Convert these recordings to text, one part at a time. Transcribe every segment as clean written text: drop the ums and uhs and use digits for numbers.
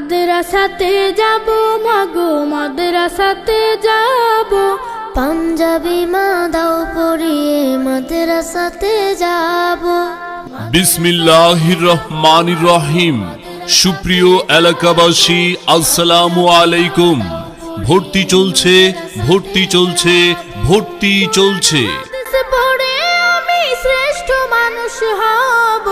মাদ্রাসাতে যাব মাগো মাদ্রাসাতে যাব, পাঞ্জাবি মা দাও পরিয়ে মাদ্রাসাতে যাব। বিসমিল্লাহির রহমানির রহিম। সুপ্রিয় এলাকাবাসী, আসসালামু আলাইকুম। ভর্তি চলছে, ভর্তি চলছে, ভর্তি চলছে। হাদিস পড়ে আমি শ্রেষ্ঠ মানুষ হব,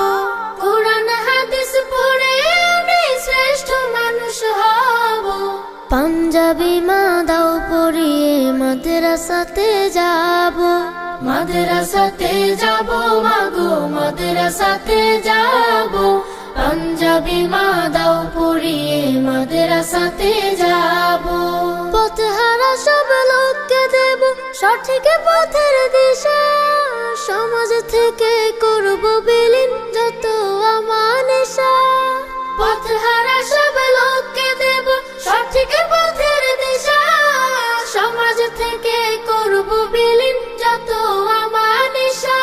কোরআন হাদিস পড়ে আমি শ্রেষ্ঠ মানুষ হব। পাঞ্জাবি মা দাও পরিয়ে মাদ্রাসাতে যাব, মাদ্রাসাতে যাব মাগো মাদ্রাসাতে যাব। পাঞ্জাবি মা দাও পরিয়ে মাদ্রাসাতে যাব। পথহারা সব লোককে দেব সঠিক পথের দিশা, সমাজ থেকে করব বিলীন যত আমানেশা। পথহারা সব লোককে দেব সঠিক পথের দিশা, সমাজ থেকে করব বিলীন যত আমানেশা।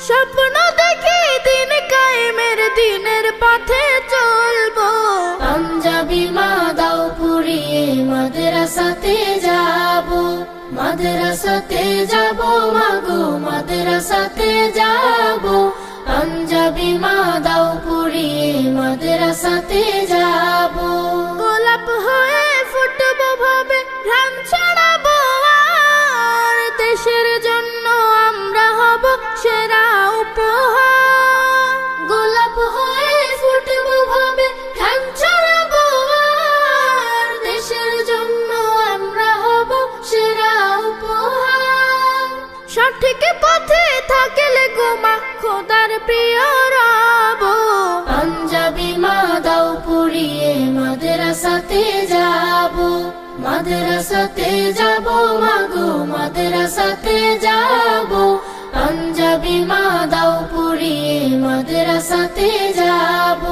স্বপ্ন দেখি দিন কায়েমের দিনের পথে চলবো, পাঞ্জাবি মা দাও পরিয়ে মাদ্রাসাতে যাব, মাদ্রাসাতে যাব মাগো মাদ্রাসাতে যাব। পাঞ্জাবি মা দাও পরিয়ে মাদ্রাসাতে যাব। গোলাপ হয়ে ফুটবো ভাবে ঘ্রাণ ছড়াবো, আর দেশের জন্য আমরা হব সেরা উপহার। গোলাপ হয়ে ফুটবো ভাবে ঘ্রাণ ছড়াবো, আর দেশের জন্য আমরা হব সেরা উপহার। সঠিক পথে থাকলে গোমা খোদার প্রিয় রব, পাঞ্জাবি মা দাও পরিয়ে মাদ্রাসাতে যাব, মাদ্রাসাতে যাব মাগো মাদ্রাসাতে যাব। পাঞ্জাবি মা দাও পরিয়ে মাদ্রাসাতে যাব।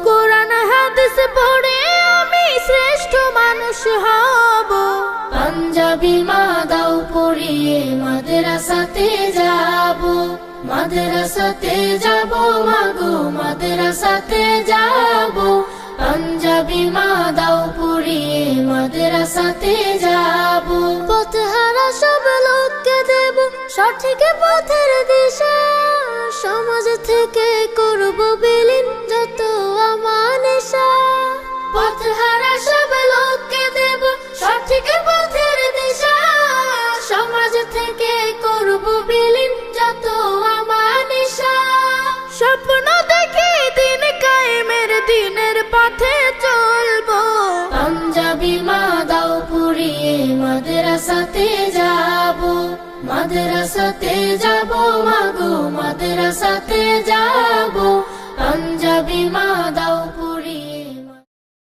কোরআন হাদিস পড়ে আমি শ্রেষ্ঠ মানুষ হব, পাঞ্জাবি মা দাও পরিয়ে মাদ্রাসাতে যাব, মাদ্রাসাতে যাব মাগো মাদ্রাসাতে যাব। পাঞ্জাবি মা দাও পরিয়ে মাদ্রাসাতে যাব। পথহারা সব লোককে দেব সঠিক পথের দিশা, সমাজ থেকে করব বিলীন যত আমানেশা। পথহারা সব লোককে দেব সঠিক পথের দিশা, সমাজ থেকে করব বিলীন যত আমানেশা। স্বপ্ন দেখি দিন কায়েমের দিনের পথে চলবো, পাঞ্জাবি মা দাও পরিয়ে মাদ্রাসাতে যাব, মাদ্রাসাতে যাব মাগো মাদ্রাসাতে যাব। পাঞ্জাবি মা